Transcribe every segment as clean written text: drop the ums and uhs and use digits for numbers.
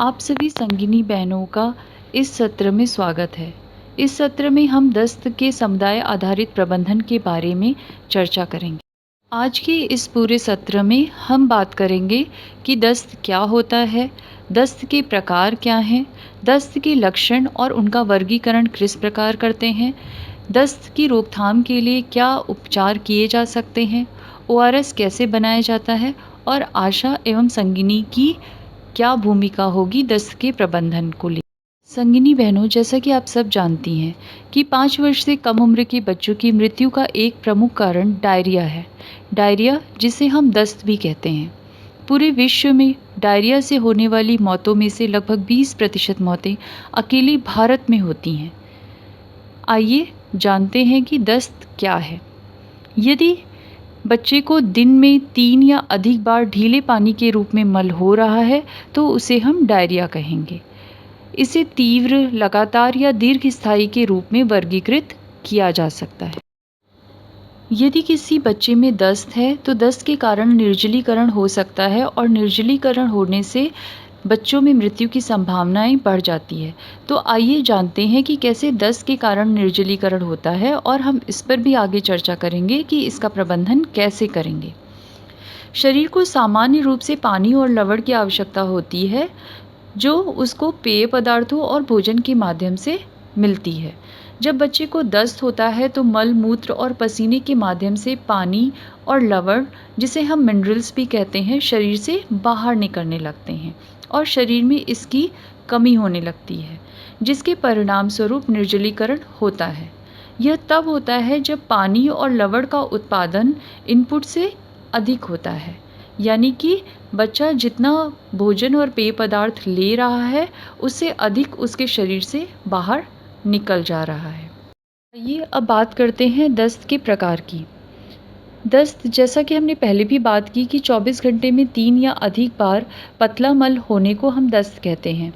आप सभी संगिनी बहनों का इस सत्र में स्वागत है। इस सत्र में हम दस्त के समुदाय आधारित प्रबंधन के बारे में चर्चा करेंगे। आज के इस पूरे सत्र में हम बात करेंगे कि दस्त क्या होता है, दस्त के प्रकार क्या हैं, दस्त के लक्षण और उनका वर्गीकरण किस प्रकार करते हैं, दस्त की रोकथाम के लिए क्या उपचार किए जा सकते हैं, ओआरएस कैसे बनाया जाता है और आशा एवं संगिनी की क्या भूमिका होगी दस्त के प्रबंधन को लेकर। संगिनी बहनों, जैसा कि आप सब जानती हैं कि 5 वर्ष से कम उम्र के बच्चों की मृत्यु का एक प्रमुख कारण डायरिया है। डायरिया, जिसे हम दस्त भी कहते हैं। पूरे विश्व में डायरिया से होने वाली मौतों में से लगभग 20% मौतें अकेले भारत में होती हैं। आइए जानते हैं कि दस्त क्या है। यदि बच्चे को दिन में 3 या अधिक बार ढीले पानी के रूप में मल हो रहा है तो उसे हम डायरिया कहेंगे। इसे तीव्र, लगातार या दीर्घस्थायी के रूप में वर्गीकृत किया जा सकता है। यदि किसी बच्चे में दस्त है तो दस्त के कारण निर्जलीकरण हो सकता है और निर्जलीकरण होने से बच्चों में मृत्यु की संभावनाएं बढ़ जाती है। तो आइए जानते हैं कि कैसे दस्त के कारण निर्जलीकरण होता है और हम इस पर भी आगे चर्चा करेंगे कि इसका प्रबंधन कैसे करेंगे। शरीर को सामान्य रूप से पानी और लवण की आवश्यकता होती है, जो उसको पेय पदार्थों और भोजन के माध्यम से मिलती है। जब बच्चे को दस्त होता है तो मल, मूत्र और पसीने के माध्यम से पानी और लवण, जिसे हम मिनरल्स भी कहते हैं, शरीर से बाहर निकलने लगते हैं और शरीर में इसकी कमी होने लगती है, जिसके परिणाम स्वरूप निर्जलीकरण होता है। यह तब होता है जब पानी और लवण का उत्पादन इनपुट से अधिक होता है, यानी कि बच्चा जितना भोजन और पेय पदार्थ ले रहा है उससे अधिक उसके शरीर से बाहर निकल जा रहा है। आइए अब बात करते हैं दस्त के प्रकार की। दस्त, जैसा कि हमने पहले भी बात की कि 24 घंटे में 3 या अधिक बार पतला मल होने को हम दस्त कहते हैं।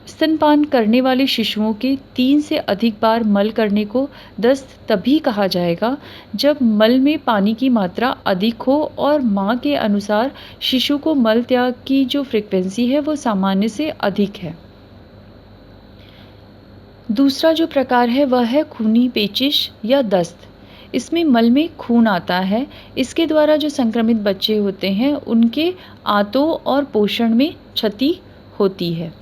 स्तनपान करने वाले शिशुओं के 3 से अधिक बार मल करने को दस्त तभी कहा जाएगा जब मल में पानी की मात्रा अधिक हो और मां के अनुसार शिशु को मल त्याग की जो फ्रीक्वेंसी है वो सामान्य से अधिक है। दूसरा जो प्रकार है वह है खूनी पेचिश या दस्त। इसमें मल में खून आता है। इसके द्वारा जो संक्रमित बच्चे होते हैं उनके आंतों और पोषण में क्षति होती है।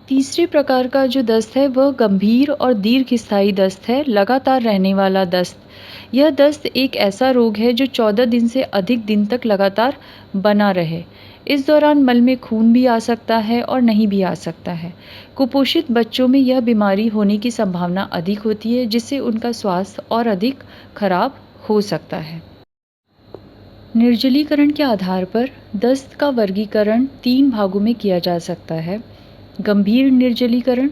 तीसरे प्रकार का जो दस्त है वह गंभीर और दीर्घस्थायी दस्त है, लगातार रहने वाला दस्त। यह दस्त एक ऐसा रोग है जो 14 दिन से अधिक दिन तक लगातार बना रहे। इस दौरान मल में खून भी आ सकता है और नहीं भी आ सकता है। कुपोषित बच्चों में यह बीमारी होने की संभावना अधिक होती है, जिससे उनका स्वास्थ्य और अधिक खराब हो सकता है। निर्जलीकरण के आधार पर दस्त का वर्गीकरण 3 भागों में किया जा सकता है: गंभीर निर्जलीकरण,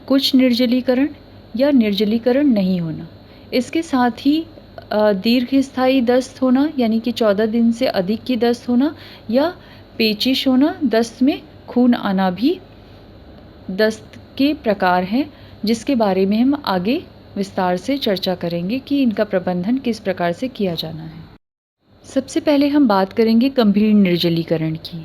कुछ निर्जलीकरण या निर्जलीकरण नहीं होना। इसके साथ ही दीर्घस्थायी दस्त होना, यानी कि 14 दिन से अधिक की दस्त होना, या पेचिश होना, दस्त में खून आना भी दस्त के प्रकार हैं, जिसके बारे में हम आगे विस्तार से चर्चा करेंगे कि इनका प्रबंधन किस प्रकार से किया जाना है। सबसे पहले हम बात करेंगे गंभीर निर्जलीकरण की।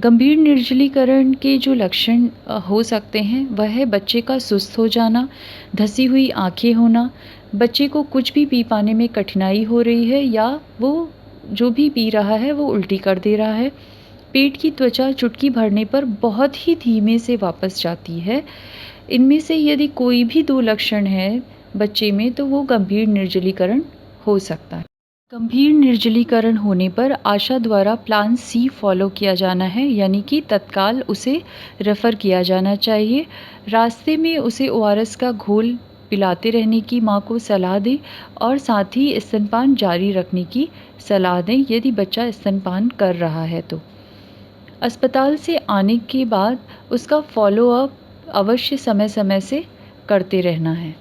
गंभीर निर्जलीकरण के जो लक्षण हो सकते हैं वह है बच्चे का सुस्त हो जाना, धसी हुई आंखें होना, बच्चे को कुछ भी पी पाने में कठिनाई हो रही है या वो जो भी पी रहा है वो उल्टी कर दे रहा है। पेट की त्वचा चुटकी भरने पर बहुत ही धीमे से वापस जाती है। इनमें से यदि कोई भी 2 लक्षण है बच्चे में तो वो गंभीर निर्जलीकरण हो सकता है। गंभीर निर्जलीकरण होने पर आशा द्वारा प्लान सी फॉलो किया जाना है, यानी कि तत्काल उसे रेफ़र किया जाना चाहिए। रास्ते में उसे ओआरएस का घोल पिलाते रहने की माँ को सलाह दें और साथ ही स्तनपान जारी रखने की सलाह दें यदि बच्चा स्तनपान कर रहा है तो। अस्पताल से आने के बाद उसका फॉलोअप अवश्य समय समय से करते रहना है।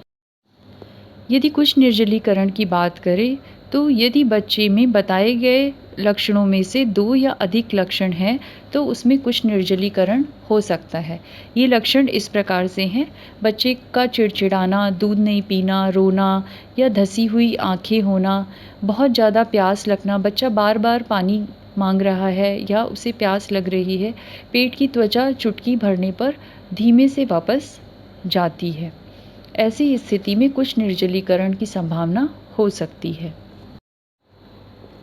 यदि कुछ निर्जलीकरण की बात करें तो यदि बच्चे में बताए गए लक्षणों में से 2 या अधिक लक्षण हैं तो उसमें कुछ निर्जलीकरण हो सकता है। ये लक्षण इस प्रकार से हैं: बच्चे का चिड़चिड़ाना, दूध नहीं पीना, रोना या धसी हुई आंखें होना, बहुत ज़्यादा प्यास लगना, बच्चा बार बार पानी मांग रहा है या उसे प्यास लग रही है, पेट की त्वचा चुटकी भरने पर धीमे से वापस जाती है। ऐसी स्थिति में कुछ निर्जलीकरण की संभावना हो सकती है।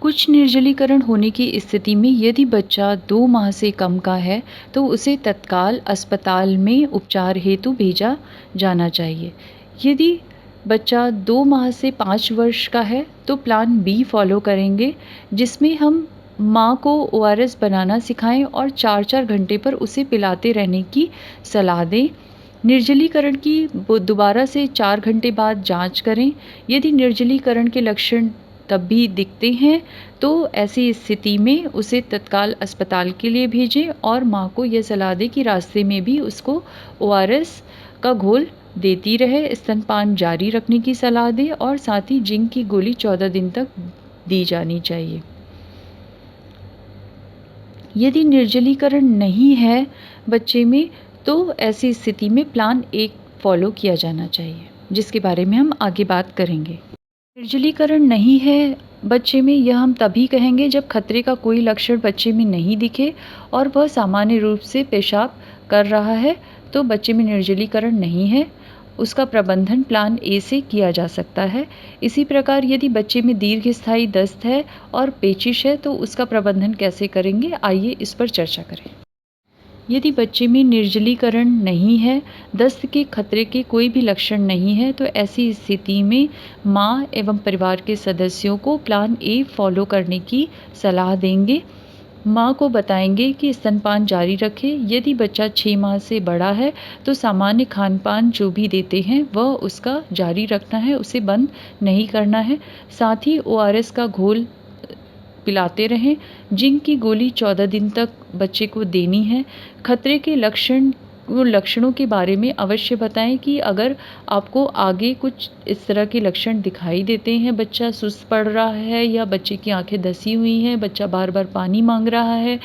कुछ निर्जलीकरण होने की स्थिति में यदि बच्चा 2 माह से कम का है, तो उसे तत्काल अस्पताल में उपचार हेतु भेजा जाना चाहिए। यदि बच्चा 2 माह से 5 वर्ष का है, तो प्लान बी फॉलो करेंगे, जिसमें हम माँ को ओआरएस बनाना सिखाएं और 4-4 घंटे पर उसे पिलाते रहने की सलाह दें। निर्जलीकरण की दोबारा से 4 घंटे बाद जांच करें। यदि निर्जलीकरण के लक्षण तब भी दिखते हैं, तो ऐसी स्थिति में उसे तत्काल अस्पताल के लिए भेजें और माँ को यह सलाह दें कि रास्ते में भी उसको ओआरएस का घोल देती रहे, स्तनपान जारी रखने की सलाह दें और साथ ही जिंक की गोली 14 दिन तक दी जानी चाहिए। यदि निर्जलीकरण नहीं है बच्चे में, तो ऐसी स्थिति में प्लान 1 फॉलो किया जाना चाहिए, जिसके बारे में हम आगे बात करेंगे। निर्जलीकरण नहीं है बच्चे में, यह हम तभी कहेंगे जब खतरे का कोई लक्षण बच्चे में नहीं दिखे और वह सामान्य रूप से पेशाब कर रहा है, तो बच्चे में निर्जलीकरण नहीं है। उसका प्रबंधन प्लान ए से किया जा सकता है। इसी प्रकार यदि बच्चे में दीर्घस्थायी दस्त है और पेचिश है, तो उसका प्रबंधन कैसे करेंगे, आइए इस पर चर्चा करें। यदि बच्चे में निर्जलीकरण नहीं है, दस्त के खतरे के कोई भी लक्षण नहीं है, तो ऐसी स्थिति में माँ एवं परिवार के सदस्यों को प्लान ए फॉलो करने की सलाह देंगे। माँ को बताएंगे कि स्तनपान जारी रखे। यदि बच्चा 6 माह से बड़ा है, तो सामान्य खान-पान जो भी देते हैं वह उसका जारी रखना है, उसे बंद नहीं करना है। साथ ही ओआरएस का घोल पिलाते रहें। जिंक की गोली 14 दिन तक बच्चे को देनी है। खतरे के लक्षणों के बारे में अवश्य बताएं कि अगर आपको आगे कुछ इस तरह के लक्षण दिखाई देते हैं, बच्चा सुस्त पड़ रहा है या बच्चे की आंखें धसी हुई हैं, बच्चा बार-बार पानी मांग रहा है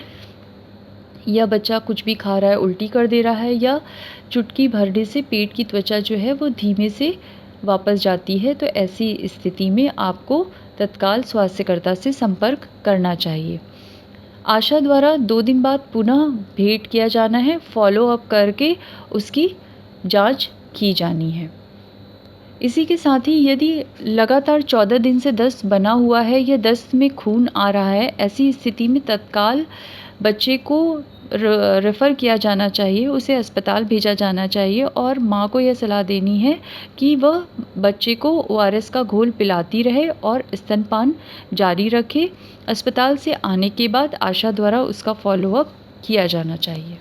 या बच्चा कुछ भी खा रहा है उल्टी कर दे रहा है या चुटकी भरने से पेट की त्वचा जो है वो धीमे से वापस जाती है, तो ऐसी स्थिति में आपको तत्काल स्वास्थ्यकर्ता से संपर्क करना चाहिए। आशा द्वारा 2 दिन बाद पुनः भेंट किया जाना है, फॉलो अप करके उसकी जांच की जानी है। इसी के साथ ही यदि लगातार 14 दिन से दस्त बना हुआ है या दस्त में खून आ रहा है, ऐसी स्थिति में तत्काल बच्चे को रेफ़र किया जाना चाहिए, उसे अस्पताल भेजा जाना चाहिए और माँ को यह सलाह देनी है कि वह बच्चे को ओआरएस का घोल पिलाती रहे और स्तनपान जारी रखे। अस्पताल से आने के बाद आशा द्वारा उसका फ़ॉलो-अप किया जाना चाहिए।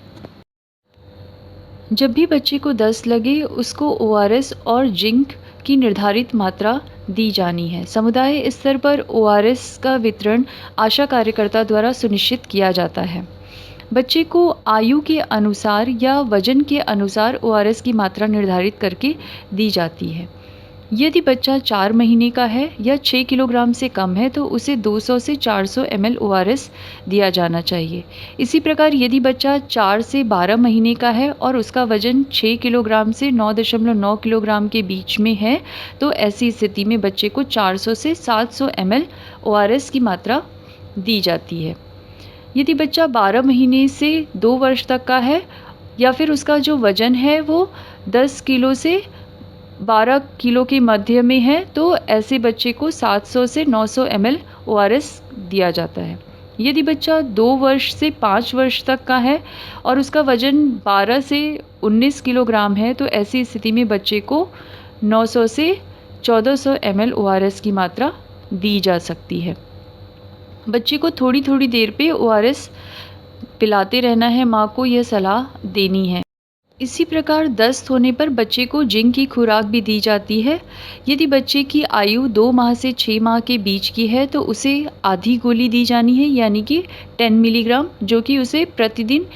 जब भी बच्चे को दस्त लगे, उसको ओआरएस और जिंक की निर्धारित मात्रा दी जानी है। समुदाय स्तर पर ओआरएस का वितरण आशा कार्यकर्ता द्वारा सुनिश्चित किया जाता है। बच्चे को आयु के अनुसार या वजन के अनुसार ओआरएस की मात्रा निर्धारित करके दी जाती है। यदि बच्चा 4 महीने का है या 6 किलोग्राम से कम है, तो उसे 200 से 400 ml ओआरएस दिया जाना चाहिए। इसी प्रकार यदि बच्चा 4 से 12 महीने का है और उसका वजन 6 किलोग्राम से 9.9 किलोग्राम के बीच में है, तो ऐसी स्थिति में बच्चे को 400 से 700 ml ओआरएस की मात्रा दी जाती है। यदि बच्चा 12 महीने से 2 वर्ष तक का है या फिर उसका जो वज़न है वो 10 किलो से 12 किलो के मध्य में है, तो ऐसे बच्चे को 700 से 900 ml ओआरएस दिया जाता है। यदि बच्चा 2 वर्ष से 5 वर्ष तक का है और उसका वज़न 12 से 19 किलोग्राम है, तो ऐसी स्थिति में बच्चे को 900 से 1400 ml ओआरएस की मात्रा दी जा सकती है। बच्चे को थोड़ी-थोड़ी देर पे ओआरएस पिलाते रहना है, माँ को यह सलाह देनी है। इसी प्रकार दस्त होने पर बच्चे को जिंक की खुराक भी दी जाती है। यदि बच्चे की आयु 2 माह से 6 माह के बीच की है, तो उसे आधी गोली दी जानी है, यानी कि 10 मिलीग्राम, जो कि उसे प्रतिदिन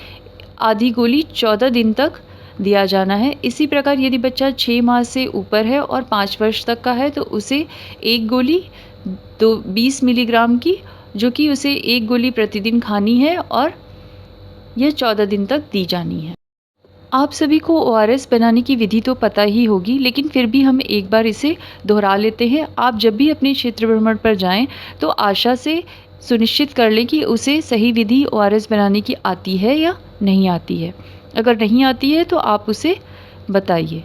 आधी गोली 14 दिन तक दिया जाना है। इसी प्रकार यदि बच्चा 6 माह से ऊपर है और 5 वर्ष तक का है, तो उसे 1 गोली 20 मिलीग्राम की, जो कि उसे 1 गोली प्रतिदिन खानी है और यह 14 दिन तक दी जानी है। आप सभी को ओआरएस बनाने की विधि तो पता ही होगी, लेकिन फिर भी हम एक बार इसे दोहरा लेते हैं। आप जब भी अपने क्षेत्र भ्रमण पर जाएं, तो आशा से सुनिश्चित कर लें कि उसे सही विधि ओआरएस बनाने की आती है या नहीं आती है। अगर नहीं आती है तो आप उसे बताइए।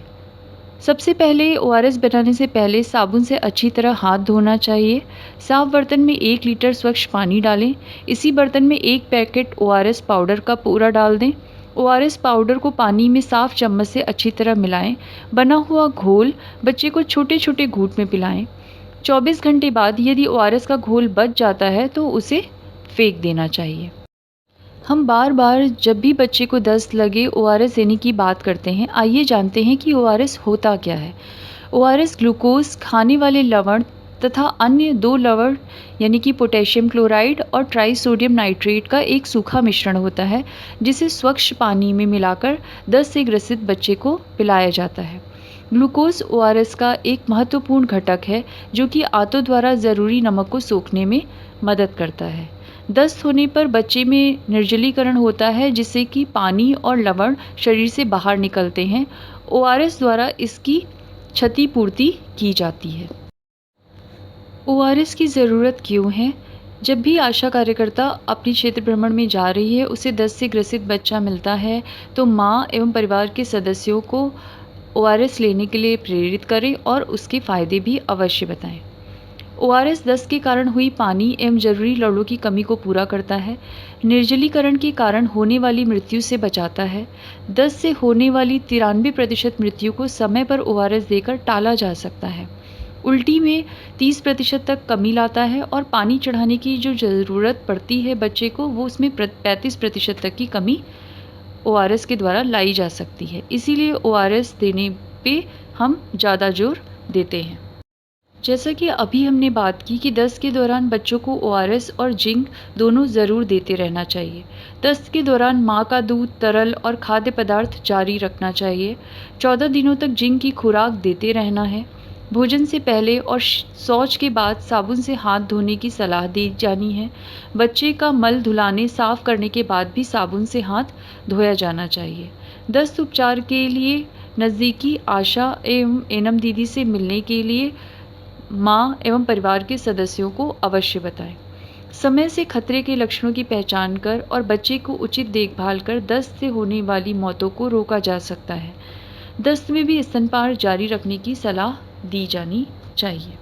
सबसे पहले ओआरएस बनाने से पहले साबुन से अच्छी तरह हाथ धोना चाहिए। साफ बर्तन में 1 लीटर स्वच्छ पानी डालें। इसी बर्तन में 1 पैकेट ओआरएस पाउडर का पूरा डाल दें। ओआरएस पाउडर को पानी में साफ चम्मच से अच्छी तरह मिलाएं। बना हुआ घोल बच्चे को छोटे-छोटे घूंट में पिलाएं। 24 घंटे बाद यदि ओआरएस का घोल बच जाता है तो उसे फेंक देना चाहिए। हम बार-बार जब भी बच्चे को दस्त लगे ओआरएस देने की बात करते हैं। आइए जानते हैं कि ओआरएस होता क्या है। ओआरएस ग्लूकोज, खाने वाले लवण तथा अन्य 2 लवण यानी कि पोटेशियम क्लोराइड और ट्राइसोडियम नाइट्रेट का एक सूखा मिश्रण होता है, जिसे स्वच्छ पानी में मिलाकर दस्त से ग्रसित बच्चे को पिलाया जाता है। ग्लूकोज ओआरएस का एक महत्वपूर्ण घटक है, जो कि आंतों द्वारा ज़रूरी नमक को सोखने में मदद करता है। दस्त होने पर बच्चे में निर्जलीकरण होता है, जिससे कि पानी और लवण शरीर से बाहर निकलते हैं। ओआरएस द्वारा इसकी क्षतिपूर्ति की जाती है। ओआरएस की ज़रूरत क्यों है? जब भी आशा कार्यकर्ता अपने क्षेत्र भ्रमण में जा रही है, उसे दस्त से ग्रसित बच्चा मिलता है, तो माँ एवं परिवार के सदस्यों को ओआरएस लेने के लिए प्रेरित करें और उसके फ़ायदे भी अवश्य बताएं। ओआरएस दस्त के कारण हुई पानी एवं जरूरी लवणों की कमी को पूरा करता है। निर्जलीकरण के कारण होने वाली मृत्यु से बचाता है। दस्त से होने वाली 93% मृत्यु को समय पर ओआरएस देकर टाला जा सकता है। उल्टी में 30% तक कमी लाता है और पानी चढ़ाने की जो ज़रूरत पड़ती है बच्चे को, वो उसमें 35% तक की कमी ओआरएस के द्वारा लाई जा सकती है। इसीलिए ओआरएस देने पे हम ज़्यादा जोर देते हैं। जैसा कि अभी हमने बात की कि दस्त के दौरान बच्चों को ओआरएस और जिंक दोनों ज़रूर देते रहना चाहिए। दस्त के दौरान माँ का दूध, तरल और खाद्य पदार्थ जारी रखना चाहिए। 14 दिनों तक जिंक की खुराक देते रहना है। भोजन से पहले और शौच के बाद साबुन से हाथ धोने की सलाह दी जानी है। बच्चे का मल धुलाने, साफ करने के बाद भी साबुन से हाथ धोया जाना चाहिए। दस्त उपचार के लिए नज़दीकी आशा एवं एनम दीदी से मिलने के लिए माँ एवं परिवार के सदस्यों को अवश्य बताएं। समय से खतरे के लक्षणों की पहचान कर और बच्चे को उचित देखभाल कर दस्त से होने वाली मौतों को रोका जा सकता है। दस्त में भी स्तनपान जारी रखने की सलाह दी जानी चाहिए।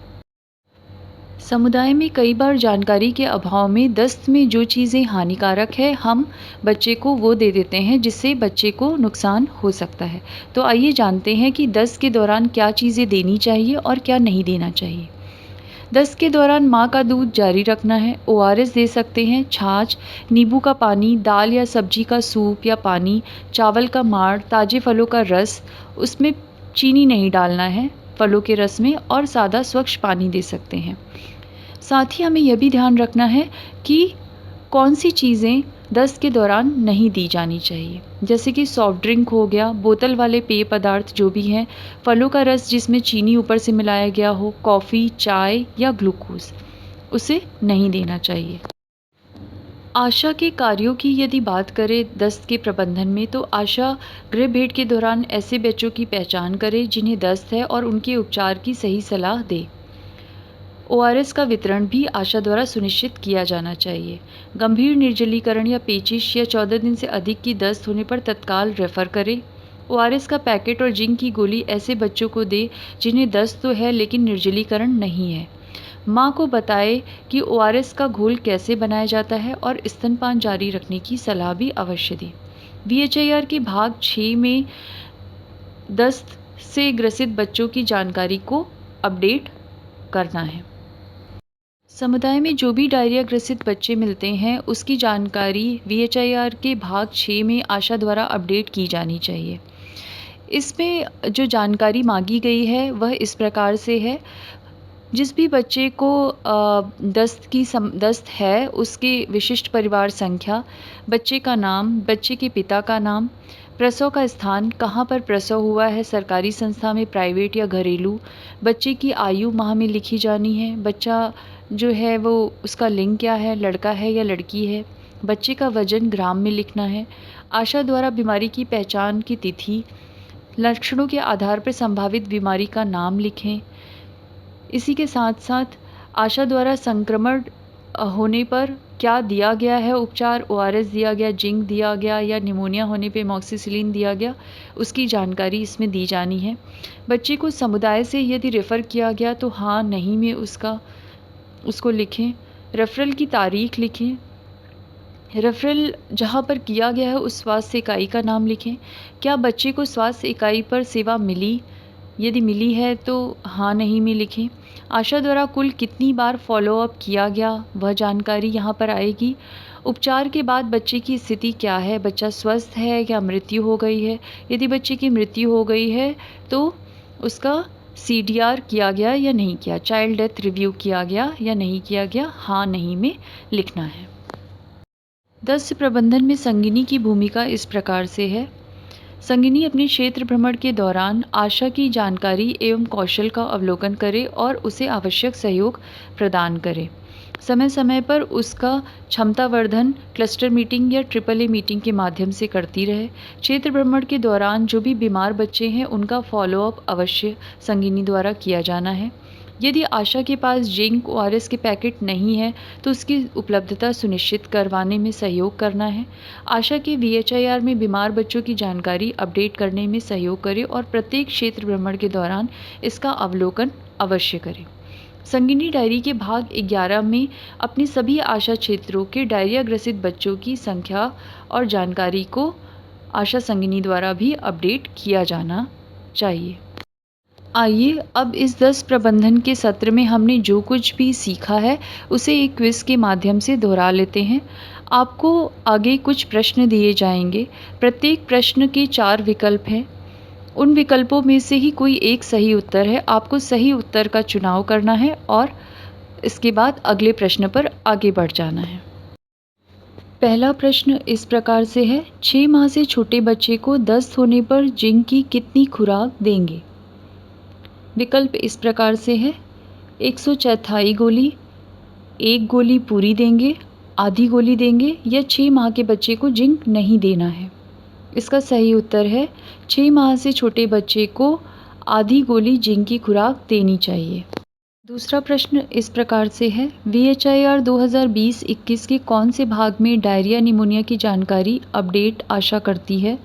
समुदाय में कई बार जानकारी के अभाव में दस्त में जो चीज़ें हानिकारक है, हम बच्चे को वो दे देते हैं जिससे बच्चे को नुकसान हो सकता है। तो आइए जानते हैं कि दस्त के दौरान क्या चीज़ें देनी चाहिए और क्या नहीं देना चाहिए। दस्त के दौरान माँ का दूध जारी रखना है। ओआरएस दे सकते हैं, छाछ, नींबू का पानी, दाल या सब्जी का सूप या पानी, चावल का माड़, ताजे फलों का रस, उसमें चीनी नहीं डालना है, फलों के रस में, और सादा स्वच्छ पानी दे सकते हैं। साथ ही हमें यह भी ध्यान रखना है कि कौन सी चीज़ें दस्त के दौरान नहीं दी जानी चाहिए, जैसे कि सॉफ्ट ड्रिंक हो गया, बोतल वाले पेय पदार्थ जो भी हैं, फलों का रस जिसमें चीनी ऊपर से मिलाया गया हो, कॉफ़ी, चाय या ग्लूकोज, उसे नहीं देना चाहिए। आशा के कार्यों की यदि बात करें दस्त के प्रबंधन में, तो आशा गृह भेंट के दौरान ऐसे बच्चों की पहचान करे जिन्हें दस्त है और उनके उपचार की सही सलाह दे। ओआरएस का वितरण भी आशा द्वारा सुनिश्चित किया जाना चाहिए। गंभीर निर्जलीकरण या पेचिश या 14 दिन से अधिक की दस्त होने पर तत्काल रेफर करें। ओआरएस का पैकेट और जिंक की गोली ऐसे बच्चों को दे जिन्हें दस्त तो है लेकिन निर्जलीकरण नहीं है। माँ को बताए कि ओआरएस का घोल कैसे बनाया जाता है और स्तनपान जारी रखने की सलाह भी अवश्य दें। VHIR के भाग 6 में दस्त से ग्रसित बच्चों की जानकारी को अपडेट करना है। समुदाय में जो भी डायरिया ग्रसित बच्चे मिलते हैं, उसकी जानकारी VHIR के भाग 6 में आशा द्वारा अपडेट की जानी चाहिए। इसमें जो जानकारी मांगी गई है वह इस प्रकार से है। जिस भी बच्चे को दस्त है, उसके विशिष्ट परिवार संख्या, बच्चे का नाम, बच्चे के पिता का नाम, प्रसव का स्थान, कहाँ पर प्रसव हुआ है, सरकारी संस्था में, प्राइवेट या घरेलू, बच्चे की आयु माह में लिखी जानी है, बच्चा जो है वो उसका लिंग क्या है, लड़का है या लड़की है, बच्चे का वजन ग्राम में लिखना है। आशा द्वारा बीमारी की पहचान की तिथि, लक्षणों के आधार पर संभावित बीमारी का नाम लिखें। इसी के साथ साथ आशा द्वारा संक्रमण होने पर क्या दिया गया है उपचार, ओआरएस दिया गया, जिंक दिया गया या निमोनिया होने पे एमॉक्सिसिलिन दिया गया, उसकी जानकारी इसमें दी जानी है। बच्चे को समुदाय से यदि रेफ़र किया गया तो हाँ, नहीं में उसको लिखें। रेफ़रल की तारीख़ लिखें। रेफ़रल जहाँ पर किया गया है उस स्वास्थ्य इकाई का नाम लिखें। क्या बच्चे को स्वास्थ्य इकाई पर सेवा मिली? यदि मिली है तो हाँ, नहीं में लिखें। आशा द्वारा कुल कितनी बार फ़ॉलो-अप किया गया, वह जानकारी यहाँ पर आएगी। उपचार के बाद बच्चे की स्थिति क्या है? बच्चा स्वस्थ है या मृत्यु हो गई है? यदि बच्चे की मृत्यु हो गई है तो उसका सीडीआर किया गया या नहीं किया? चाइल्ड डेथ रिव्यू किया गया या नहीं किया गया? हाँ, नहीं में लिखना है। दस्त प्रबंधन में संगिनी की भूमिका इस प्रकार से है। संगिनी अपने क्षेत्र भ्रमण के दौरान आशा की जानकारी एवं कौशल का अवलोकन करे और उसे आवश्यक सहयोग प्रदान करे। समय समय पर उसका क्षमतावर्धन क्लस्टर मीटिंग या ट्रिपल ए मीटिंग के माध्यम से करती रहे। क्षेत्र भ्रमण के दौरान जो भी बीमार बच्चे हैं उनका फॉलोअप अवश्य संगिनी द्वारा किया जाना है। यदि आशा के पास जिंक ओआरएस के पैकेट नहीं है तो उसकी उपलब्धता सुनिश्चित करवाने में सहयोग करना है। आशा के वीएचआईआर में बीमार बच्चों की जानकारी अपडेट करने में सहयोग करें और प्रत्येक क्षेत्र भ्रमण के दौरान इसका अवलोकन अवश्य करें। संगिनी डायरी के भाग 11 में अपने सभी आशा क्षेत्रों के डायरिया ग्रसित बच्चों की संख्या और जानकारी को आशा संगिनी द्वारा भी अपडेट किया जाना चाहिए। आइए अब इस दस्त प्रबंधन के सत्र में हमने जो कुछ भी सीखा है उसे एक क्विज़ के माध्यम से दोहरा लेते हैं। आपको आगे कुछ प्रश्न दिए जाएंगे। प्रत्येक प्रश्न के 4 विकल्प हैं। उन विकल्पों में से ही कोई एक सही उत्तर है। आपको सही उत्तर का चुनाव करना है और इसके बाद अगले प्रश्न पर आगे बढ़ जाना है। पहला प्रश्न इस प्रकार से है, 6 माह से छोटे बच्चे को दस्त होने पर जिंक की कितनी खुराक देंगे? विकल्प इस प्रकार से है, 1/4 गोली, 1 गोली पूरी देंगे, आधी गोली देंगे या 6 माह के बच्चे को जिंक नहीं देना है। इसका सही उत्तर है 6 माह से छोटे बच्चे को आधी गोली जिंक की खुराक देनी चाहिए। दूसरा प्रश्न इस प्रकार से है, वीएचआईआर 2020-21 के कौन से भाग में डायरिया निमोनिया की जानकारी अपडेट आशा करती है?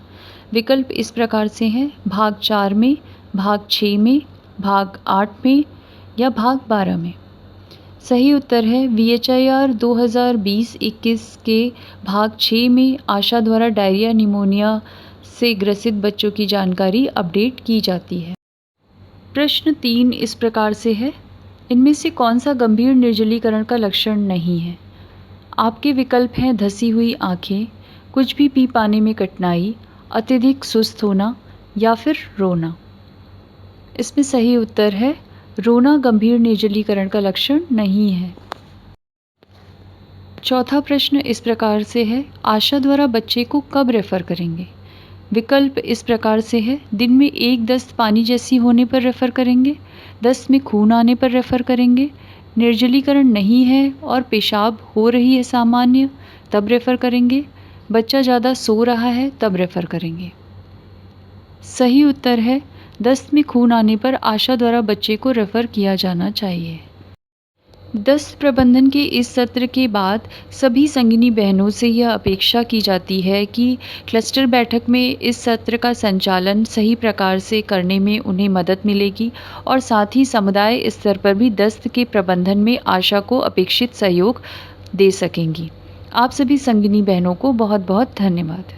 विकल्प इस प्रकार से हैं, भाग 4 में, भाग 6 में, भाग 8 में या भाग 12 में। सही उत्तर है वीएचआईआर 2020-21 के भाग 6 में आशा द्वारा डायरिया निमोनिया से ग्रसित बच्चों की जानकारी अपडेट की जाती है। प्रश्न 3 इस प्रकार से है, इनमें से कौन सा गंभीर निर्जलीकरण का लक्षण नहीं है? आपके विकल्प हैं धसी हुई आँखें, कुछ भी पी पाने में कठिनाई, अत्यधिक सुस्त होना या फिर रोना। इसमें सही उत्तर है रोना गंभीर निर्जलीकरण का लक्षण नहीं है। चौथा प्रश्न इस प्रकार से है, आशा द्वारा बच्चे को कब रेफ़र करेंगे? विकल्प इस प्रकार से है, दिन में 1 दस्त पानी जैसी होने पर रेफ़र करेंगे, दस्त में खून आने पर रेफ़र करेंगे, निर्जलीकरण नहीं है और पेशाब हो रही है सामान्य तब रेफ़र करेंगे, बच्चा ज़्यादा सो रहा है तब रेफ़र करेंगे। सही उत्तर है दस्त में खून आने पर आशा द्वारा बच्चे को रेफ़र किया जाना चाहिए। दस्त प्रबंधन के इस सत्र के बाद सभी संगिनी बहनों से यह अपेक्षा की जाती है कि क्लस्टर बैठक में इस सत्र का संचालन सही प्रकार से करने में उन्हें मदद मिलेगी और साथ ही समुदाय स्तर पर भी दस्त के प्रबंधन में आशा को अपेक्षित सहयोग दे सकेंगी। आप सभी संगिनी बहनों को बहुत बहुत धन्यवाद।